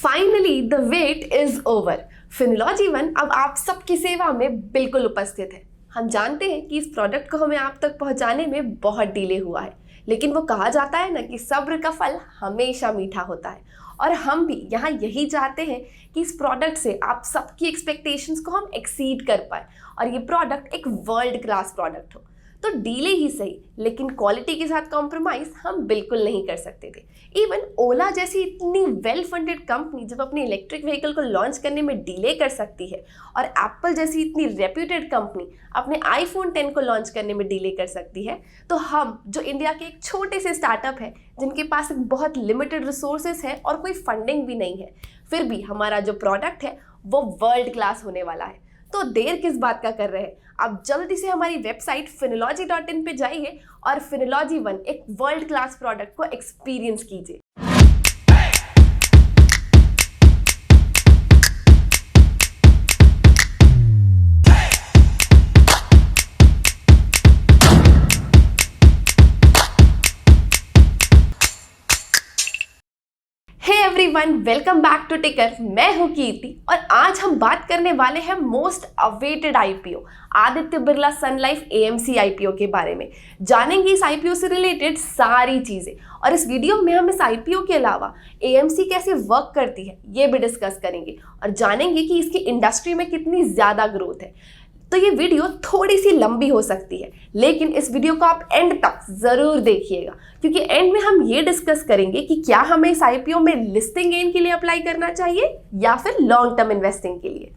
Finally the wait is over. Finology one अब आप सबकी सेवा में बिल्कुल उपस्थित है। हम जानते हैं कि इस प्रोडक्ट को हमें आप तक पहुंचाने में बहुत डिले हुआ है, लेकिन वो कहा जाता है ना कि सब्र का फल हमेशा मीठा होता है। और हम भी यहाँ यही चाहते हैं कि इस प्रोडक्ट से आप सबकी एक्सपेक्टेशंस को हम एक्सीड कर पाए और ये प्रोडक्ट एक वर्ल्ड क्लास प्रोडक्ट हो। तो डीले ही सही, लेकिन क्वालिटी के साथ कॉम्प्रोमाइज़ हम बिल्कुल नहीं कर सकते थे। इवन ओला जैसी इतनी वेल फंडेड कंपनी जब अपनी इलेक्ट्रिक व्हीकल को लॉन्च करने में डिले कर सकती है, और एप्पल जैसी इतनी रेप्यूटेड कंपनी अपने आईफोन 10 को लॉन्च करने में डिले कर सकती है, तो हम जो इंडिया के एक छोटे से स्टार्टअप है जिनके पास एक बहुत लिमिटेड रिसोर्सेज है और कोई फंडिंग भी नहीं है, फिर भी हमारा जो प्रोडक्ट है वो वर्ल्ड क्लास होने वाला है। तो देर किस बात का कर रहे हैं? आप जल्दी से हमारी वेबसाइट finology.in पे जाइए और फिनोलॉजी वन एक वर्ल्ड क्लास प्रोडक्ट को एक्सपीरियंस कीजिए। एवरीवन, वेलकम बैक टू टिकर। मैं हूं कीर्ति और आज हम बात करने वाले हैं most awaited IPO Aditya Birla sun life AMC IPO के बारे में। जानेंगे इस आईपीओ से रिलेटेड सारी चीजें, और इस वीडियो में हम इस आईपीओ के अलावा एएमसी कैसे वर्क करती है ये भी डिस्कस करेंगे और जानेंगे कि इसकी इंडस्ट्री में कितनी ज्यादा ग्रोथ है। तो ये वीडियो थोड़ी सी लंबी हो सकती है, लेकिन इस वीडियो को आप एंड तक जरूर देखिएगा, क्योंकि एंड में हम ये डिस्कस करेंगे कि क्या हमें इस आईपीओ में लिस्टिंग गेन के लिए अप्लाई करना चाहिए या फिर लॉन्ग टर्म इन्वेस्टिंग के लिए।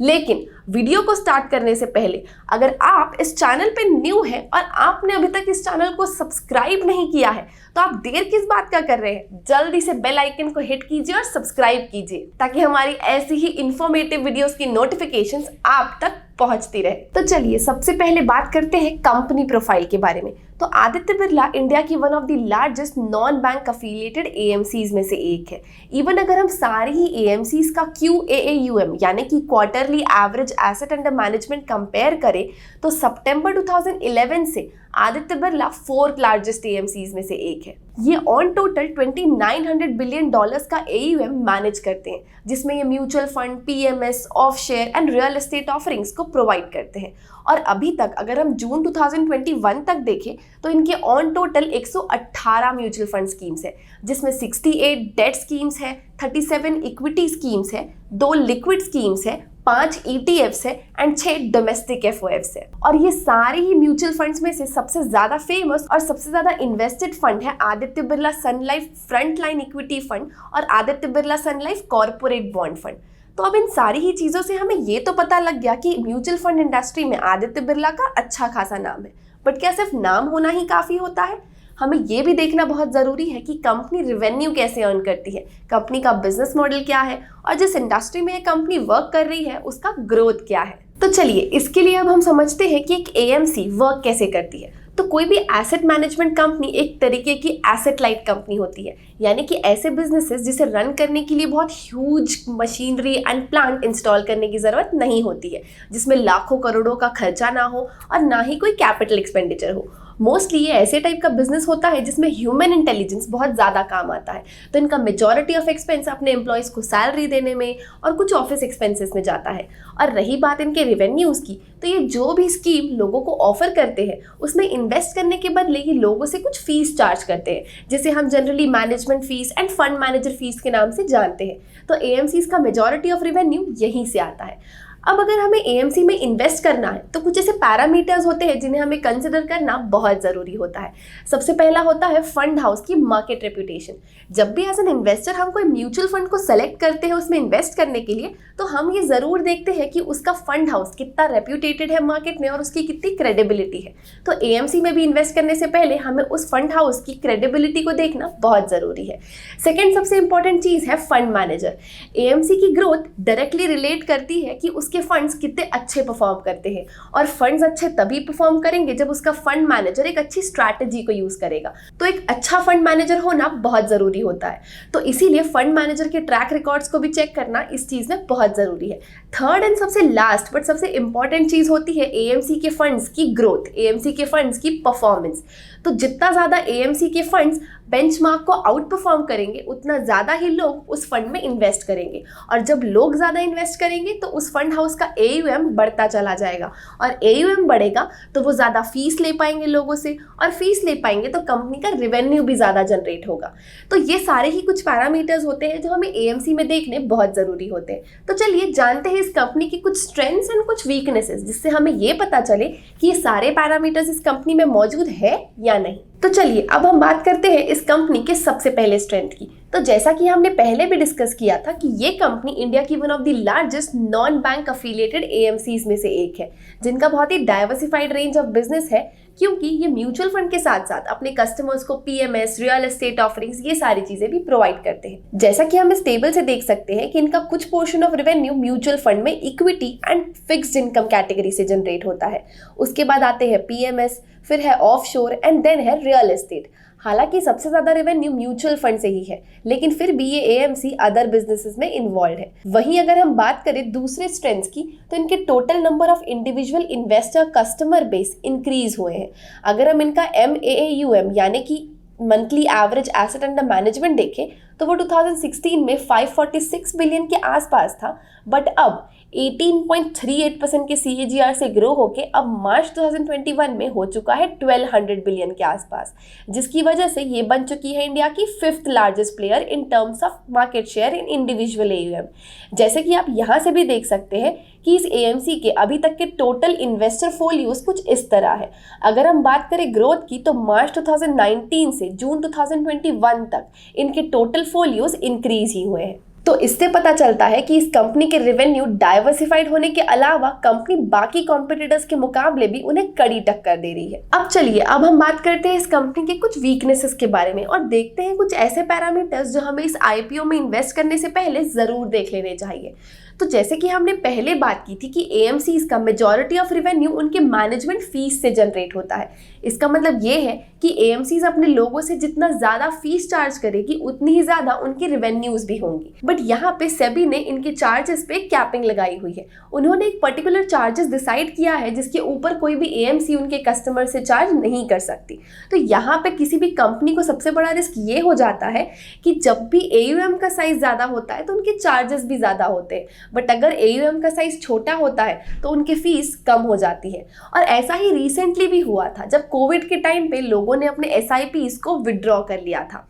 लेकिन वीडियो को स्टार्ट करने से पहले अगर आप इस चैनल पे न्यू हैं और आपने अभी तक इस चैनल को सब्सक्राइब नहीं किया है, तो आप देर किस बात का कर रहे हैं? जल्दी से बेल आइकन को हिट कीजिए और सब्सक्राइब कीजिए, ताकि हमारी ऐसी ही इंफॉर्मेटिव वीडियोस की नोटिफिकेशंस आप तक पहुंचती रहे। तो चलिए सबसे पहले बात करते हैं कंपनी प्रोफाइल के बारे में। तो आदित्य बिरला इंडिया की one of the largest non bank affiliated AMCs में से एक है। इवन अगर हम सारी ही एएमसीज का QAAUM यानी कि quarterly average asset under management compare करें, तो सितंबर 2011 से Aditya Birla 4th largest AMCs में से एक है। ये ऑन टोटल $2900 बिलियन का AUM मैनेज करते हैं, जिसमें ये mutual fund, PMS, of share and real estate offerings को प्रोवाइड करते हैं। और अभी तक अगर हम जून 2021 तक देखें तो इनके on total 118 mutual fund schemes है, जिसमें 68 डेट स्कीम्स है, 37 इक्विटी स्कीम्स है, 2 लिक्विड स्कीम्स है, 5 ETFs है एंड 6 डोमेस्टिक FOFs है। और ये सारे ही म्यूचुअल फंड्स में से सबसे ज्यादा फेमस और सबसे ज्यादा इन्वेस्टेड फंड है Aditya Birla sun life front line equity fund और Aditya Birla sun life corporate bond fund. तो अब इन सारी ही चीजों से हमें ये तो पता लग गया कि म्यूचुअल फंड इंडस्ट्री में आदित्य बिरला का अच्छा खासा नाम है, बट क्या सिर्फ नाम होना ही काफी होता है? हमें ये भी देखना बहुत ज़रूरी है कि कंपनी रेवेन्यू कैसे अर्न करती है, कंपनी का बिजनेस मॉडल क्या है, और जिस इंडस्ट्री में ये कंपनी वर्क कर रही है उसका ग्रोथ क्या है। तो चलिए इसके लिए अब हम समझते हैं कि एक एएमसी वर्क कैसे करती है। तो कोई भी एसेट मैनेजमेंट कंपनी एक तरीके की एसेट लाइट कंपनी होती है, यानी कि ऐसे बिजनेसेस जिसे रन करने के लिए बहुत huge machinery and plant install करने की ज़रूरत नहीं होती है, जिसमें लाखों करोड़ों का खर्चा ना हो और ना ही कोई कैपिटल एक्सपेंडिचर हो। मोस्टली ये ऐसे टाइप का बिजनेस होता है जिसमें ह्यूमन इंटेलिजेंस बहुत ज़्यादा काम आता है। तो इनका मेजॉरिटी ऑफ एक्सपेंस अपने एम्प्लॉयज़ को सैलरी देने में और कुछ ऑफिस एक्सपेंसेस में जाता है। और रही बात इनके रेवेन्यूज़ की, तो ये जो भी स्कीम लोगों को ऑफर करते हैं उसमें इन्वेस्ट करने के बदले ये लोगों से कुछ फीस चार्ज करते हैं, जिसे हम generally management fees end fund manager fees के नाम से जानते हैं। तो एएमसीज का मेजॉरिटी ऑफ रेवेन्यू यहीं से आता है। अब अगर हमें एएमसी में इन्वेस्ट करना है तो कुछ ऐसे पैरामीटर्स होते हैं जिन्हें हमें कंसिडर करना बहुत ज़रूरी होता है। सबसे पहला होता है फंड हाउस की मार्केट रेपुटेशन। जब भी एज एन इन्वेस्टर हम कोई म्यूचुअल फंड को सेलेक्ट करते हैं उसमें इन्वेस्ट करने के लिए, तो हम ये ज़रूर देखते हैं कि उसका फंड हाउस कितना रेप्यूटेटेड है मार्केट में और उसकी कितनी क्रेडिबिलिटी है। तो एएमसी में भी इन्वेस्ट करने से पहले हमें उस फंड हाउस की क्रेडिबिलिटी को देखना बहुत ज़रूरी है। सेकेंड सबसे इंपॉर्टेंट चीज़ है फंड मैनेजर। एएमसी की ग्रोथ डायरेक्टली रिलेट करती है कि उसके उसके फंड्स कितने अच्छे परफॉर्म करते हैं। और फंड्स अच्छे तभी परफॉर्म करेंगे जब उसका फंड मैनेजर एक अच्छी स्ट्रैटेजी को यूज करेगा। तो एक अच्छा फंड मैनेजर होना बहुत जरूरी होता है। तो इसीलिए फंड मैनेजर के ट्रैक रिकॉर्ड्स को भी चेक करना इस चीज में बहुत जरूरी है। थर्ड एंड सबसे लास्ट बट सबसे इंपॉर्टेंट चीज होती है एएमसी के फंड्स की ग्रोथ, एएमसी के फंड्स की परफॉर्मेंस। तो जितना ज्यादा एएमसी के फंड्स बेंचमार्क को आउट परफॉर्म करेंगे उतना ज़्यादा ही लोग उस फंड में इन्वेस्ट करेंगे, और जब लोग ज़्यादा इन्वेस्ट करेंगे तो उस फंड हाउस का AUM बढ़ता चला जाएगा, और AUM बढ़ेगा तो वो ज़्यादा फीस ले पाएंगे लोगों से, और फीस ले पाएंगे तो कंपनी का रेवेन्यू भी ज़्यादा जनरेट होगा। तो ये सारे ही कुछ पैरामीटर्स होते हैं जो हमें AMC में देखने बहुत ज़रूरी होते हैं। तो चलिए जानते हैं इस कंपनी की कुछ स्ट्रेंथ्स एंड कुछ वीकनेसेस, जिससे हमें ये पता चले कि ये सारे पैरामीटर्स इस कंपनी में मौजूद है या नहीं। तो चलिए अब हम बात करते हैं इस कंपनी के सबसे पहले स्ट्रेंथ की। तो जैसा कि हमने पहले भी डिस्कस किया था कि ये कंपनी इंडिया की one of the largest non bank affiliated AMCs में से एक है, जिनका बहुत ही डाइवर्सिफाइड रेंज ऑफ बिजनेस है, क्योंकि ये म्यूचुअल फंड के साथ साथ अपने कस्टमर्स को PMS, रियल एस्टेट ऑफरिंग्स, ये सारी चीजें भी प्रोवाइड करते हैं। जैसा कि हम इस टेबल से देख सकते हैं कि इनका कुछ portion of revenue mutual fund में equity and fixed income category से जनरेट होता है। उसके बाद आते हैं PMS, फिर है ऑफशोर एंड देन है रियल एस्टेट। हालांकि सबसे ज्यादा रेवेन्यू म्यूचुअल फंड से ही है, लेकिन फिर भी ये AMC अदर बिजनेसेस में इन्वॉल्व है। वहीं अगर हम बात करें दूसरे स्ट्रेंथ्स की, तो इनके total number of individual investor customer base increase हुए हैं। अगर हम इनका MAAUM यानी कि monthly average asset under management देखें तो वो 2016 में 546 बिलियन के आसपास था, बट अब 18.38% के CAGR से ग्रो होके अब मार्च 2021 में हो चुका है 1200 बिलियन के आसपास, जिसकी वजह से ये बन चुकी है इंडिया की 5th largest player in terms of market share in individual AUM। जैसे कि आप यहाँ से भी देख सकते हैं कि इस AMC के अभी तक के टोटल इन्वेस्टर फोलियोज कुछ इस तरह है। अगर हम बात करें ग्रोथ की तो मार्च 2019 से जून 2021 तक इनके टोटल फोलियोज इंक्रीज ही हुए हैं। तो इससे पता चलता है कि इस कंपनी के रेवेन्यू डाइवर्सिफाइड होने के अलावा कंपनी बाकी कॉम्पिटिटर्स के मुकाबले भी उन्हें कड़ी टक्कर दे रही है। अब चलिए अब हम बात करते हैं इस कंपनी के कुछ वीकनेसेस के बारे में, और देखते हैं कुछ ऐसे पैरामीटर्स जो हमें इस IPO में इन्वेस्ट करने से पहले जरूर देख लेने चाहिए। तो जैसे कि हमने पहले बात की थी कि AMCs का मेजॉरिटी ऑफ रेवेन्यू उनके मैनेजमेंट फीस से जनरेट होता है। इसका मतलब ये है कि AMCs अपने लोगों से जितना ज़्यादा फीस चार्ज करेगी उतनी ही ज़्यादा उनकी रेवेन्यूज भी होंगी। बट यहाँ पे सेबी ने इनके चार्जेस पे कैपिंग लगाई हुई है। उन्होंने एक पर्टिकुलर चार्जेस डिसाइड किया है जिसके ऊपर कोई भी AMC उनके कस्टमर से चार्ज नहीं कर सकती। तो यहाँ पे किसी भी कंपनी को सबसे बड़ा रिस्क ये हो जाता है कि जब भी AUM का साइज ज़्यादा होता है तो उनके चार्जेस भी ज़्यादा होते हैं, बट अगर AUM का साइज छोटा होता है तो उनकी फीस कम हो जाती है। और ऐसा ही रिसेंटली भी हुआ था जब कोविड के टाइम पे लोगों ने अपने SIPs को विड्रॉ कर लिया था।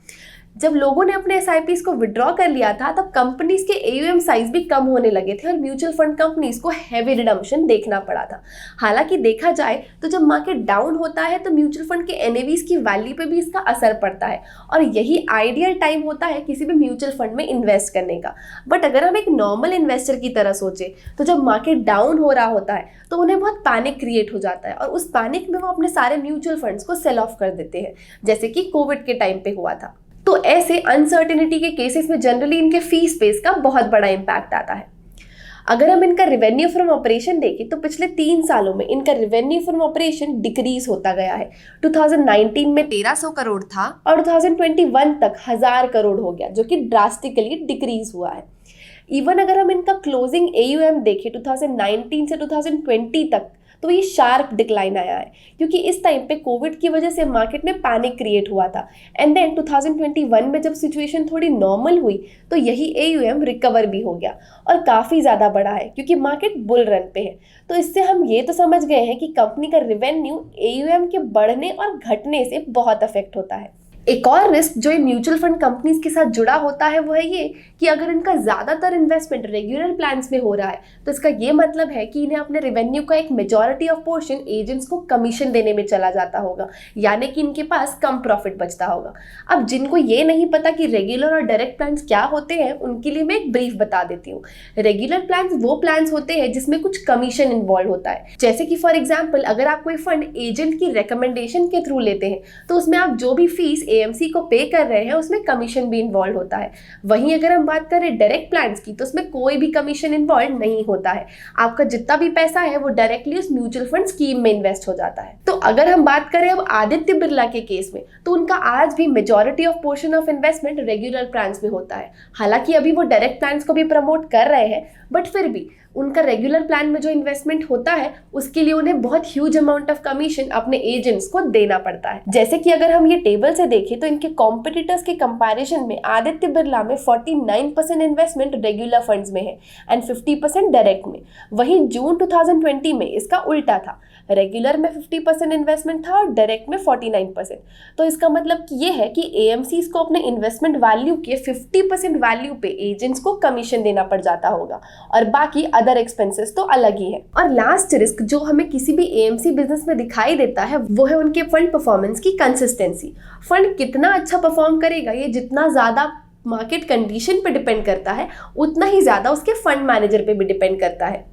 जब लोगों ने अपने SIPs को विड्रॉ कर लिया था तब कंपनीज के AUM साइज भी कम होने लगे थे और म्यूचुअल फंड कंपनीज को हैवी रिडम्पशन देखना पड़ा था। हालांकि देखा जाए तो जब मार्केट डाउन होता है तो म्यूचुअल फंड के NAVs की वैल्यू पे भी इसका असर पड़ता है, और यही आइडियल टाइम होता है किसी भी म्यूचुअल फंड में इन्वेस्ट करने का। बट अगर हम एक नॉर्मल इन्वेस्टर की तरह सोचे तो जब मार्केट डाउन हो रहा होता है तो उन्हें बहुत पैनिक क्रिएट हो जाता है, और उस पैनिक में वो अपने सारे म्यूचुअल फंड्स को सेल ऑफ कर देते हैं, जैसे कि कोविड के टाइम पे हुआ था। तो ऐसे अनसर्टेनिटी के केसेस में जनरली इनके फीस पे का बहुत बड़ा इम्पैक्ट आता है। अगर हम इनका रेवेन्यू फ्रॉम ऑपरेशन देखें तो पिछले 3 सालों में इनका रेवेन्यू फ्रॉम ऑपरेशन डिक्रीज होता गया है। 2019 में 1300 करोड़ था और 2021 तक 1000 करोड़ हो गया, जो कि ड्रास्टिकली डिक्रीज हुआ है। इवन अगर हम इनका क्लोजिंग AUM देखें 2019 से 2020 तक, तो ये शार्प डिक्लाइन आया है, क्योंकि इस टाइम पे कोविड की वजह से मार्केट में पैनिक क्रिएट हुआ था। एंड देन 2021 में जब सिचुएशन थोड़ी नॉर्मल हुई तो यही AUM रिकवर भी हो गया और काफ़ी ज़्यादा बढ़ा है, क्योंकि मार्केट बुल रन पे है। तो इससे हम ये तो समझ गए हैं कि कंपनी का रेवेन्यू AUM के बढ़ने और घटने से बहुत अफेक्ट होता है। एक और रिस्क जो इन म्यूचुअल फंड कंपनीज के साथ जुड़ा होता है वो है ये कि अगर इनका ज़्यादातर इन्वेस्टमेंट रेगुलर प्लान्स में हो रहा है तो इसका ये मतलब है कि इन्हें अपने रेवेन्यू का एक मेजॉरिटी ऑफ पोर्शन एजेंट्स को कमीशन देने में चला जाता होगा, यानी कि इनके पास कम प्रॉफिट बचता होगा। अब जिनको ये नहीं पता कि रेगुलर और डायरेक्ट प्लान्स क्या होते हैं, उनके लिए मैं एक ब्रीफ बता देती हूँ। रेगुलर प्लान्स वो प्लान्स होते हैं जिसमें कुछ कमीशन इन्वॉल्व होता है, जैसे कि फॉर एग्जाम्पल अगर आप कोई फंड एजेंट की रिकमेंडेशन के थ्रू लेते हैं तो उसमें आप जो भी फीस एएमसी को पे कर रहे हैं उसमें कमीशन भी इन्वॉल्व होता है। वहीं अगर हम बात करें डायरेक्ट प्लान्स की तो उसमें कोई भी कमीशन इन्वॉल्व नहीं होता है। आपका जितना भी पैसा है वो डायरेक्टली उस म्यूचुअल फंड स्कीम में इन्वेस्ट हो जाता है। तो अगर हम बात करें अब आदित्य बिरला के केस में तो उनका आज भी majority of portion of investment regular plans में होता है। हालांकि अभी वो डायरेक्ट प्लान्स को भी प्रमोट कर रहे हैं, बट फिर भी उनका रेगुलर प्लान में जो इन्वेस्टमेंट होता है उसके लिए उन्हें बहुत ह्यूज अमाउंट ऑफ कमीशन अपने एजेंट्स को देना पड़ता है। जैसे कि अगर हम ये टेबल से देखें तो इनके कॉम्पिटिटर्स के कंपैरिजन में आदित्य बिरला में 49% इन्वेस्टमेंट रेगुलर फंड्स में है एंड 50% डायरेक्ट में। वहीं जून 2020 में इसका उल्टा था, रेगुलर में 50% इन्वेस्टमेंट था और डायरेक्ट में 49%। तो इसका मतलब ये है कि एएमसीज को अपने इन्वेस्टमेंट वैल्यू के 50% वैल्यू पे एजेंट्स को कमीशन देना पड़ जाता होगा और बाकी अदर एक्सपेंसेस तो अलग ही है। और लास्ट रिस्क जो हमें किसी भी एएमसी बिजनेस में दिखाई देता है वो है उनके फंड परफॉर्मेंस की कंसिस्टेंसी। फंड कितना अच्छा परफॉर्म करेगा ये जितना ज्यादा मार्केट कंडीशन पे डिपेंड करता है उतना ही ज्यादा उसके फंड मैनेजर पे भी डिपेंड करता है।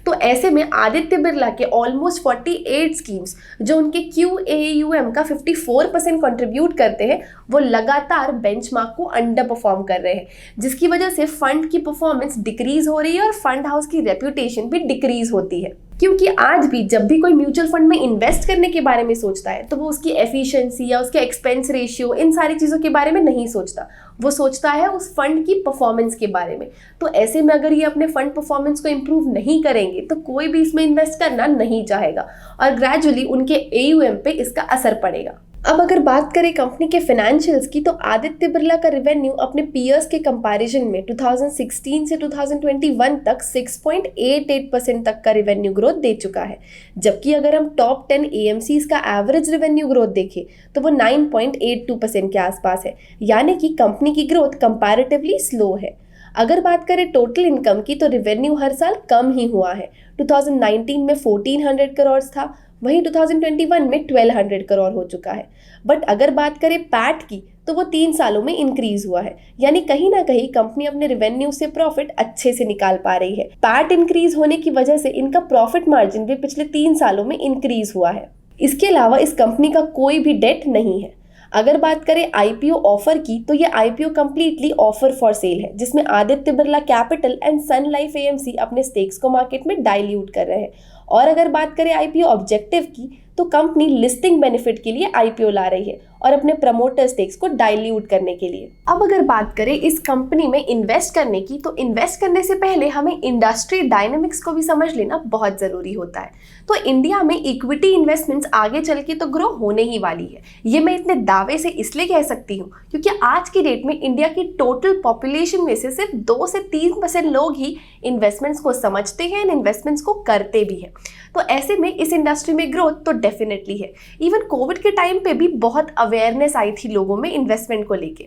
तो ऐसे में आदित्य बिरला के ऑलमोस्ट 48 स्कीम्स जो उनके QAUM का 54% कंट्रीब्यूट करते हैं वो लगातार बेंचमार्क को अंडर परफॉर्म कर रहे हैं, जिसकी वजह से फंड की परफॉर्मेंस डिक्रीज हो रही है और फंड हाउस की रेप्यूटेशन भी डिक्रीज होती है। क्योंकि आज भी जब भी कोई म्यूचुअल फंड में इन्वेस्ट करने के बारे में सोचता है तो वो उसकी एफिशिएंसी या उसके एक्सपेंस रेशियो इन सारी चीज़ों के बारे में नहीं सोचता, वो सोचता है उस फंड की परफॉर्मेंस के बारे में। तो ऐसे में अगर ये अपने फंड परफॉर्मेंस को इम्प्रूव नहीं करेंगे तो कोई भी इसमें इन्वेस्ट करना नहीं चाहेगा और ग्रेजुअली उनके AUM पे इसका असर पड़ेगा। अब अगर बात करें कंपनी के फाइनेंशियल्स की तो आदित्य बिरला का रेवेन्यू अपने पीयर्स के कंपैरिजन में 2016 से 2021 तक 6.88% तक का रेवेन्यू ग्रोथ दे चुका है, जबकि अगर हम टॉप 10 एएमसीज का एवरेज रेवेन्यू ग्रोथ देखें तो वो 9.82% के आसपास है, यानी कि कंपनी की ग्रोथ कंपैरेटिवली स्लो है। अगर बात करें टोटल इनकम की तो रेवेन्यू हर साल कम ही हुआ है। 2019 में 1400 करोड़ था, वहीं 2021 में 1200 करोड़ हो चुका है। बट अगर बात करें पैट की तो वो 3 सालों में इंक्रीज हुआ है, यानी कहीं ना कहीं कंपनी अपने रेवेन्यू से प्रॉफिट अच्छे से निकाल पा रही है। पैट इंक्रीज होने की वजह से इनका प्रॉफिट मार्जिन भी पिछले 3 सालों में इंक्रीज हुआ है। इसके अलावा इस कंपनी का कोई भी डेट नहीं है। अगर बात करें आईपीओ ऑफर की तो ये IPO completely offer for sale है, जिसमें Aditya Birla Capital and Sun life AMC अपने स्टेक्स को मार्केट में डाइल्यूट कर रहे हैं। और अगर बात करें आईपीओ ऑब्जेक्टिव की तो कंपनी लिस्टिंग बेनिफिट के लिए आईपीओ ला रही है और अपने प्रमोटर स्टेक्स को डाइल्यूट करने के लिए। अब अगर बात करें इस कंपनी में इन्वेस्ट करने की तो इन्वेस्ट करने से पहले हमें इंडस्ट्री डायनेमिक्स को भी समझ लेना बहुत ज़रूरी होता है। तो इंडिया में इक्विटी इन्वेस्टमेंट्स आगे चल के तो ग्रो होने ही वाली है। ये मैं इतने दावे से इसलिए कह सकती हूँ क्योंकि आज की डेट में इंडिया की टोटल पॉपुलेशन में से सिर्फ 2 से 3% लोग ही इन्वेस्टमेंट्स को समझते हैं एंड इन्वेस्टमेंट्स को करते भी हैं। तो ऐसे में इस इंडस्ट्री में ग्रोथ तो डेफिनेटली है। इवन कोविड के टाइम पे भी बहुत अवेयरनेस आई थी लोगों में इन्वेस्टमेंट को लेके,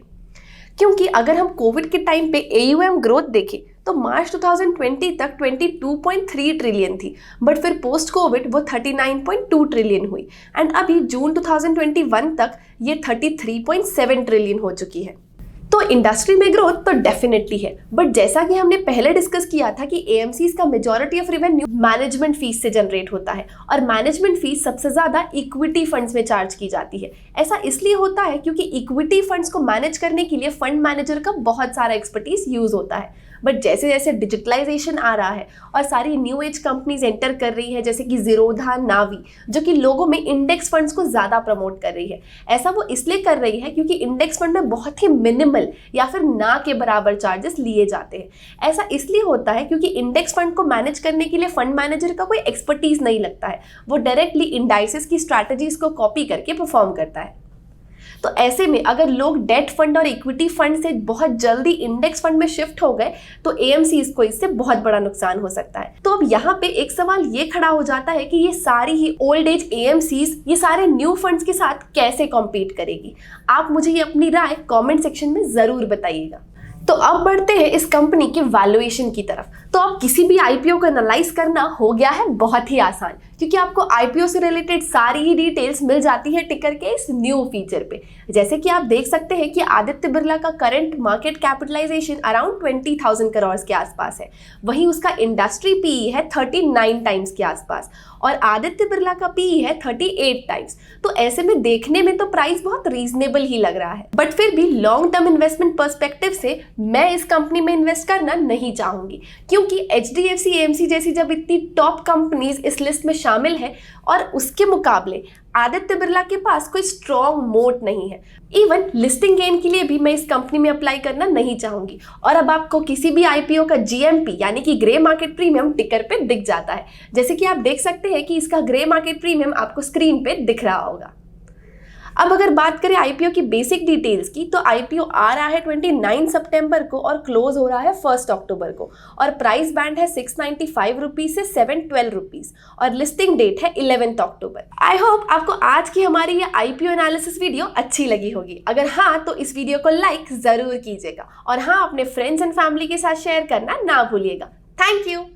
क्योंकि अगर हम कोविड के टाइम पे AUM ग्रोथ देखें तो मार्च 2020 तक 22.3 ट्रिलियन थी, बट फिर पोस्ट कोविड वो 39.2 ट्रिलियन हुई एंड अभी जून 2021 तक ये 33.7 ट्रिलियन हो चुकी है। तो इंडस्ट्री में ग्रोथ तो डेफिनेटली है, बट जैसा कि हमने पहले डिस्कस किया था कि एएमसीज का majority of revenue management fees से जनरेट होता है और मैनेजमेंट फीस सबसे ज्यादा इक्विटी फंड्स में चार्ज की जाती है। ऐसा इसलिए होता है क्योंकि इक्विटी फंड्स को मैनेज करने के लिए फंड मैनेजर का बहुत सारा एक्सपर्टीज यूज होता है। बट जैसे जैसे डिजिटलाइजेशन आ रहा है और सारी न्यू एज कंपनीज एंटर कर रही है जैसे कि जीरोधा, नावी, जो कि लोगों में इंडेक्स फंड्स को ज़्यादा प्रमोट कर रही है। ऐसा वो इसलिए कर रही है क्योंकि इंडेक्स फंड में बहुत ही मिनिमल या फिर ना के बराबर चार्जेस लिए जाते हैं। ऐसा इसलिए होता है क्योंकि इंडेक्स फंड को मैनेज करने के लिए फंड मैनेजर का कोई एक्सपर्टीज नहीं लगता है, वो डायरेक्टली इंडाइसेस की स्ट्रैटेजीज को कॉपी करके परफॉर्म करता है। तो ऐसे में अगर लोग डेट फंड और इक्विटी फंड से बहुत जल्दी इंडेक्स फंड में शिफ्ट हो गए तो एएमसीज को इससे बहुत बड़ा नुकसान हो सकता है। तो अब यहाँ पे एक सवाल ये खड़ा हो जाता है कि ये सारी ही ओल्ड एज एएमसीज ये सारे न्यू फंड्स के साथ कैसे कॉम्पीट करेगी। आप मुझे ये अपनी राय कॉमेंट सेक्शन में जरूर बताइएगा। तो अब बढ़ते हैं इस कंपनी के वैल्यूएशन की तरफ। तो अब किसी भी आईपीओ को एनालाइज करना हो गया है बहुत ही आसान, क्योंकि आपको आईपीओ से रिलेटेड सारी ही डिटेल्स मिल जाती है टिकर के इस न्यू फीचर पे। जैसे कि आप देख सकते हैं कि आदित्य बिरला का current market capitalisation around 20,000 crore के आसपास है, वहीं उसका इंडस्ट्री पीई है 39 टाइम्स के आसपास और आदित्य बिरला का पीई है 38 टाइम्स। तो ऐसे में देखने में तो प्राइस बहुत रीजनेबल ही लग रहा है, बट फिर भी लॉन्ग टर्म इन्वेस्टमेंट पर्सपेक्टिव से मैं इस कंपनी में इन्वेस्ट करना नहीं चाहूंगी, क्योंकि HDFC AMC जैसी जब इतनी टॉप कंपनीज इस लिस्ट में शामिल है और उसके मुकाबले आदित्य बिरला के पास कोई स्ट्रॉन्ग मोट नहीं है, इवन लिस्टिंग गेन के लिए भी मैं इस कंपनी में अप्लाई करना नहीं चाहूंगी। और अब आपको किसी भी आईपीओ का GMP यानी कि ग्रे मार्केट प्रीमियम टिकर पे दिख जाता है, जैसे कि आप देख सकते हैं कि इसका ग्रे मार्केट प्रीमियम आपको स्क्रीन पे दिख रहा होगा। अब अगर बात करें आईपीओ की बेसिक डिटेल्स की, तो आईपीओ आ रहा है 29 सितंबर को और क्लोज हो रहा है 1 अक्टूबर को, और प्राइस बैंड है 695 रुपीज से 712 रुपीज और लिस्टिंग डेट है 11 अक्टूबर। आई होप आपको आज की हमारी ये आईपीओ एनालिसिस वीडियो अच्छी लगी होगी। अगर हाँ तो इस वीडियो को लाइक जरूर कीजिएगा और हाँ अपने फ्रेंड्स एंड फैमिली के साथ शेयर करना ना भूलिएगा। Thank you.